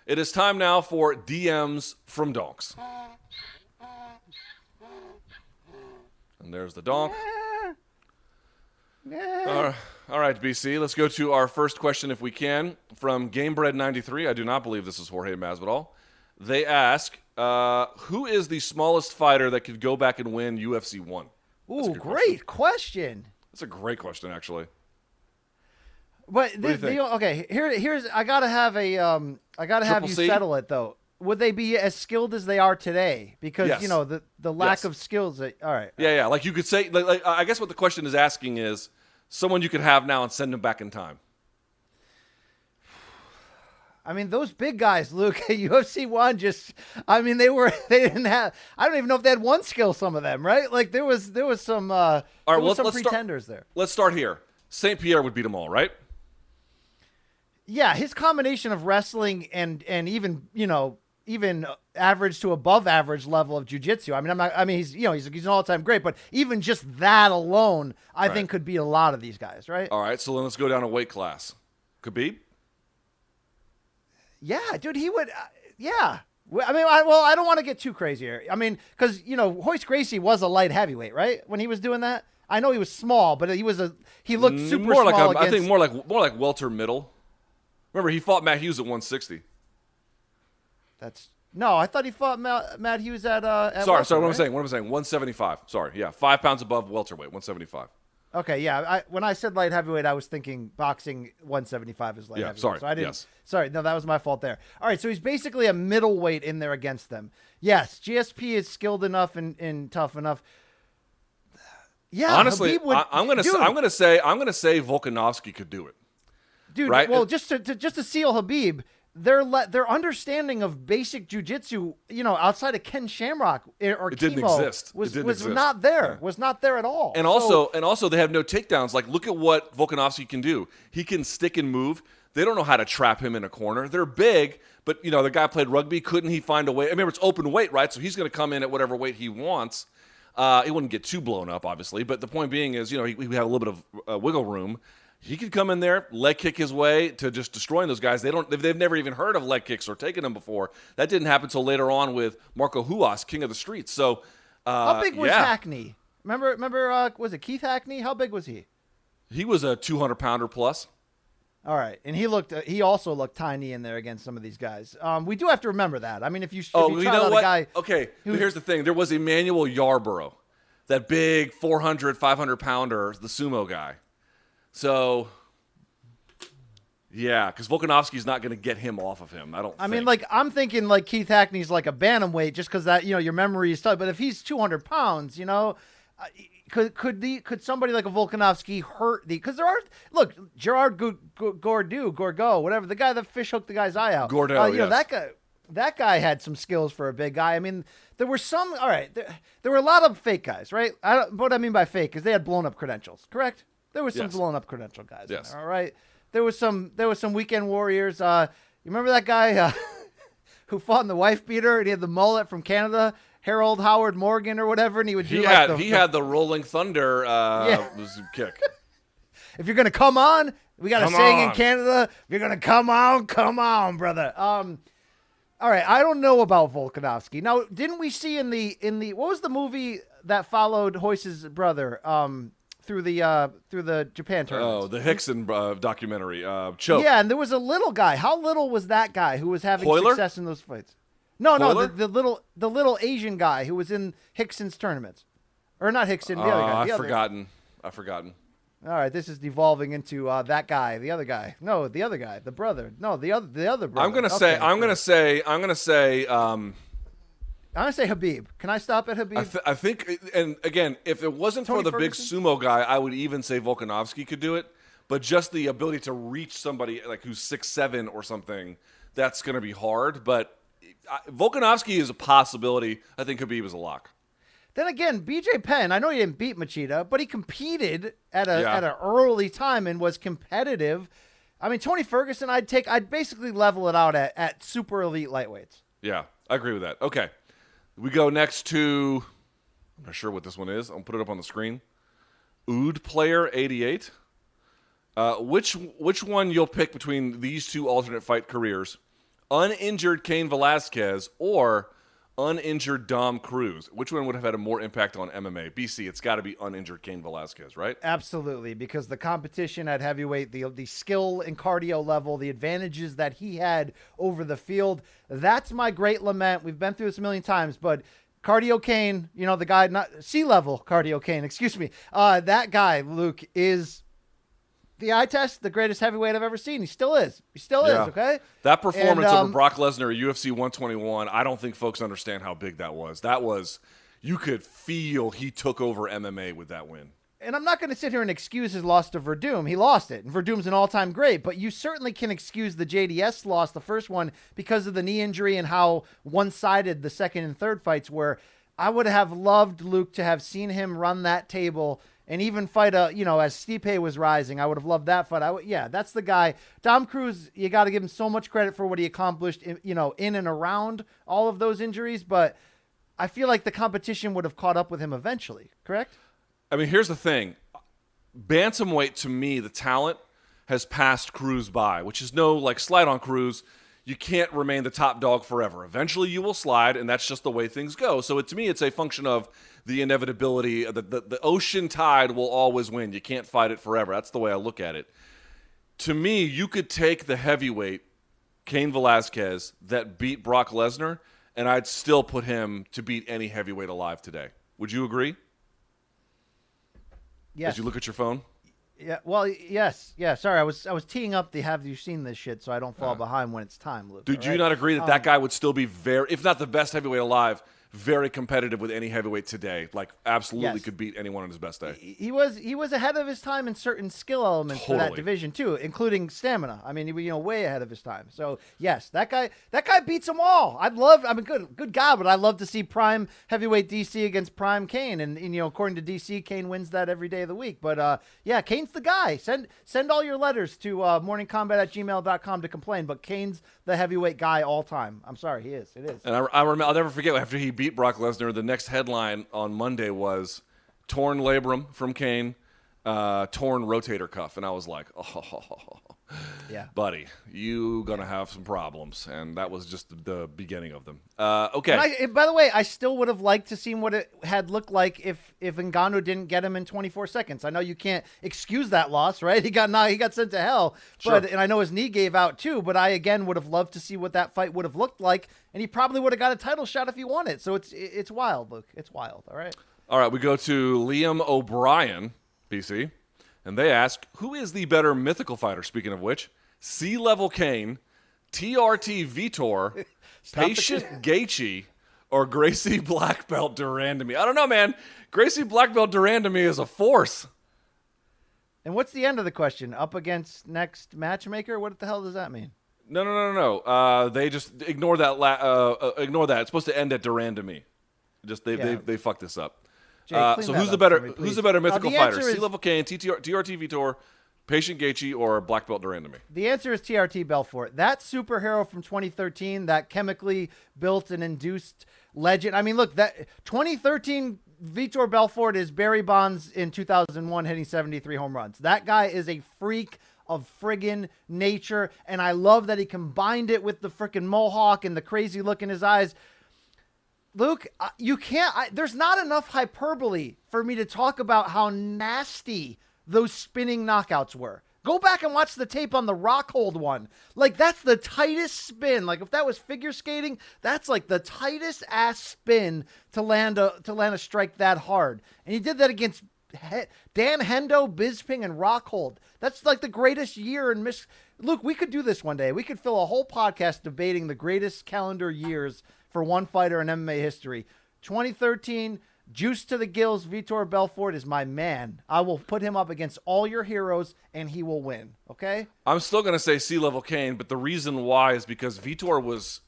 It is time now for DMs from Donks. And there's the donk. All right, BC. Let's go to our first question, if we can, from GameBread93. I do not believe this is Jorge Masvidal. They ask, who is the smallest fighter that could go back and win UFC 1? Ooh, great question. That's a great question, actually. But okay, here's I gotta have you settle it though. Would they be as skilled as they are today? Because yes. The lack of skills. All right. Yeah. Like you could say, like I guess what the question is asking is someone you could have now and send them back in time. I mean, those big guys, Luke, at UFC 1 they didn't have, I don't even know if they had one skill, some of them, right? Like there was some pretenders there. Let's start here. St. Pierre would beat them all, right? Yeah, his combination of wrestling and even average to above average level of jiu-jitsu. He's an all-time great, but even just that alone, I think could beat a lot of these guys, right? All right, so then let's go down a weight class. Khabib? Yeah, dude, he would. Yeah. I don't want to get too crazy here. I mean, because Royce Gracie was a light heavyweight, right? When he was doing that, I know he was small, but he looked super more small. I think more like welter middle. Remember, he fought Matt Hughes at 160. I thought he fought Matt Hughes at sorry, welter, what right? I'm saying, 175. Sorry, yeah, 5 pounds above welterweight, 175. Okay, yeah. When I said light heavyweight, I was thinking boxing 175 is light heavyweight. Sorry. So I didn't. Yes. Sorry, no, that was my fault there. All right, so he's basically a middleweight in there against them. Yes, GSP is skilled enough and tough enough. Yeah, honestly, I'm gonna say Volkanovski could do it. Dude, right? Well, just to seal Khabib, their understanding of basic jiu-jitsu, outside of Ken Shamrock or it Chemo didn't exist. was exist. not there. Yeah. Was not there at all. And also they have no takedowns. Like, look at what Volkanovski can do. He can stick and move. They don't know how to trap him in a corner. They're big, but the guy played rugby. Couldn't he find a way? I remember it's open weight, right? So he's going to come in at whatever weight he wants. He wouldn't get too blown up, obviously. But the point being is, we have a little bit of wiggle room. He could come in there, leg kick his way to just destroying those guys. They've never even heard of leg kicks or taken them before. That didn't happen until later on with Marco Huas, King of the Streets. So, how big was Hackney? Remember, was it Keith Hackney? How big was he? He was a 200-pounder plus. All right, and he also looked tiny in there against some of these guys. We do have to remember that. I mean, if you try out a guy, okay. Here's the thing: there was Emmanuel Yarborough, that big 400, 500-pounder, the sumo guy. So, yeah, because Volkanovski's not going to get him off of him. I'm thinking like Keith Hackney's like a bantamweight, just because that your memory is tough. But if he's 200 pounds, could somebody like a Volkanovski hurt because there are Gerard Gordeau, whatever, the guy that fish hooked the guy's eye out. Gordeau, yes. that guy had some skills for a big guy. I mean, there were some. All right, there were a lot of fake guys, right? What I mean by fake is they had blown up credentials, correct? There was some blown up credential guys. Yes. In there, all right. There was some weekend warriors. You remember that guy who fought in the wife beater and he had the mullet from Canada, Harold Howard Morgan or whatever, and he would do he had the Rolling Thunder kick. If you're gonna come on, we got a saying in Canada. If you're gonna come on, brother. All right. I don't know about Volkanovski. Now, didn't we see in the what was the movie that followed Royce's brother? Through the Japan tournament. Oh, the Hickson documentary, Choke. Yeah, and there was a little guy. How little was that guy who was having success in those fights? No, the little Asian guy who was in Hickson's tournaments, or not Hickson, the other guy. I've forgotten. All right, this is devolving into that guy, the other guy. No, the other guy, the brother. No, the other brother. I'm gonna say Khabib. Can I stop at Khabib? I think, and again, if it wasn't for the big sumo guy, I would even say Volkanovski could do it. But just the ability to reach somebody like who's 6'7" or something, that's going to be hard. But Volkanovski is a possibility. I think Khabib is a lock. Then again, BJ Penn, I know he didn't beat Machida, but he competed at an early time and was competitive. I mean, Tony Ferguson, I'd basically level it out at super elite lightweights. Yeah, I agree with that. Okay. We go next to, I'm not sure what this one is. I'll put it up on the screen. Ood Player 88. Which one you'll pick between these two alternate fight careers? uninjured Cain Velasquez or uninjured Dom Cruz? Which one would have had a more impact on MMA? BC, it's got to be uninjured Cain Velasquez, right? Absolutely, because the competition at heavyweight, the skill and cardio level, the advantages that he had over the field, that's my great lament. We've been through this a million times, but Cardio Cain, the guy, not C-level Cardio Cain, excuse me. That guy, Luke, is the eye test, the greatest heavyweight I've ever seen. He still is. He still is, okay? That performance over Brock Lesnar at UFC 121, I don't think folks understand how big that was. That was, you could feel he took over MMA with that win. And I'm not going to sit here and excuse his loss to Verdum. He lost it, and Verdum's an all-time great. But you certainly can excuse the JDS loss, the first one, because of the knee injury and how one-sided the second and third fights were. I would have loved Luke to have seen him run that table and even fight as Stipe was rising. I would have loved that fight. That's the guy. Dom Cruz, you got to give him so much credit for what he accomplished, in and around all of those injuries. But I feel like the competition would have caught up with him eventually. Correct? I mean, here's the thing. Bantamweight, to me, the talent has passed Cruz by, which is no slide on Cruz. You can't remain the top dog forever. Eventually you will slide, and that's just the way things go. So to me, it's a function of the inevitability. The ocean tide will always win. You can't fight it forever. That's the way I look at it. To me, you could take the heavyweight, Cain Velasquez, that beat Brock Lesnar, and I'd still put him to beat any heavyweight alive today. Would you agree? Yes. As you look at your phone? Yeah. Well, yes. Yeah. Sorry, I was teeing up the have you seen this shit so I don't fall behind when it's time, Luke. Do you not agree that that guy would still be very, if not the best heavyweight alive, very competitive with any heavyweight today? Absolutely could beat anyone on his best day. He was ahead of his time in certain skill elements for that division too, including stamina. I mean, he was way ahead of his time. So yes, that guy beats them all. Good God, but I'd love to see prime heavyweight DC against prime Cain, and according to DC, Cain wins that every day of the week. But Cain's the guy. Send all your letters to morningcombat@gmail.com to complain, but Cain's the heavyweight guy all time. I'm sorry, he is. It is. And I'll never forget after he beat Brock Lesnar, the next headline on Monday was torn labrum from Cain, torn rotator cuff. And I was like, buddy, you going to have some problems. And that was just the beginning of them. Okay. And by the way, I still would have liked to see what it had looked like if Ngannou didn't get him in 24 seconds. I know you can't excuse that loss, right? He got sent to hell. Sure. And I know his knee gave out too, but I, again, would have loved to see what that fight would have looked like. And he probably would have got a title shot if he won it. So it's wild, Luke. It's wild. All right. All right. We go to Liam O'Brien, BC. And they ask, who is the better mythical fighter, speaking of which? Level Cain, TRT Vitor, Patient Gaethje, or Gracie Black Belt Randamie? I don't know, man. Gracie Black Belt Randamie is a force. And what's the end of the question? Up against next matchmaker? What the hell does that mean? No. They just ignore that. Ignore that. It's supposed to end at Randamie. They fucked this up. Jay, so who's the better mythical fighter? Level Cain, TRT Vitor, Patient Gaethje, or Black Belt Randamie? The answer is TRT Belfort. That superhero from 2013, that chemically built and induced legend. I mean, look, that 2013 Vitor Belfort is Barry Bonds in 2001 hitting 73 home runs. That guy is a freak of friggin' nature, and I love that he combined it with the frickin' mohawk and the crazy look in his eyes. Luke, you can't. There's not enough hyperbole for me to talk about how nasty those spinning knockouts were. Go back and watch the tape on the Rockhold one. That's the tightest spin. If that was figure skating, that's the tightest ass spin to land a strike that hard. And he did that against Dan Hendo, Bisping, and Rockhold. That's the greatest year in Luke, we could do this one day. We could fill a whole podcast debating the greatest calendar years for one fighter in MMA history. 2013, juice to the gills, Vitor Belfort is my man. I will put him up against all your heroes, and he will win, okay? I'm still going to say Level Cain, but the reason why is because Vitor was,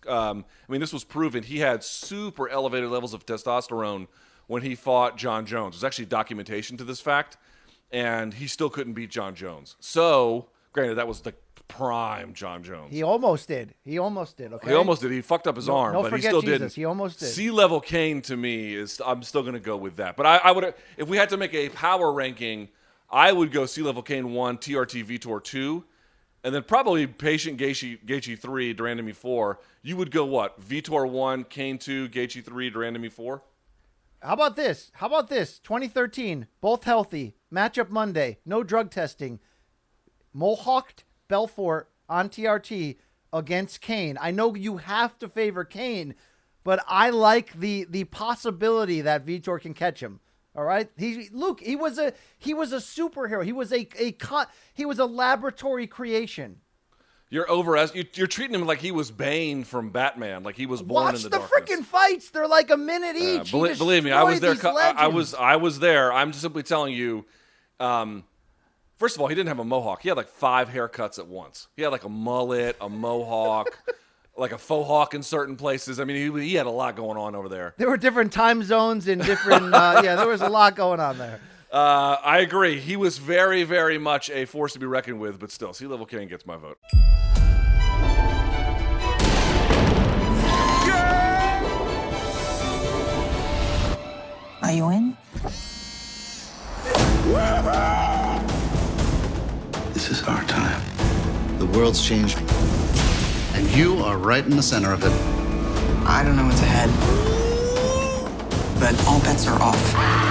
this was proven. He had super elevated levels of testosterone when he fought John Jones. There's actually documentation to this fact, and he still couldn't beat John Jones. So, granted, that was the prime John Jones. He almost did, okay? He almost did. He fucked up his arm, but he still didn't. He almost did. Level Cain, to me, I'm still going to go with that. But I would, if we had to make a power ranking, I would go Level Cain 1, TRT Vitor 2, and then probably patient Gaethje 3, Randamie 4. You would go what? Vitor 1, Cain 2, Gaethje 3, Randamie 4? How about this? 2013, both healthy. Matchup Monday, no drug testing. Mohawked Belfort on TRT against Cain. I know you have to favor Cain, but I like the possibility that Vitor can catch him. All right, he was a superhero. He was a laboratory creation. You're treating him like he was Bane from Batman, like he was born in the darkness. Watch the freaking fights; they're like a minute each. Believe me, I was there. I was there. I'm just simply telling you. First of all, he didn't have a mohawk. He had like 5 haircuts at once. He had like a mullet, a mohawk, like a faux hawk in certain places. I mean, he had a lot going on over there. There were different time zones and different. There was a lot going on there. I agree. He was very, very much a force to be reckoned with, but still, Level Cain gets my vote. Are you in? This is our time. The world's changed, and you are right in the center of it. I don't know what's ahead, but all bets are off.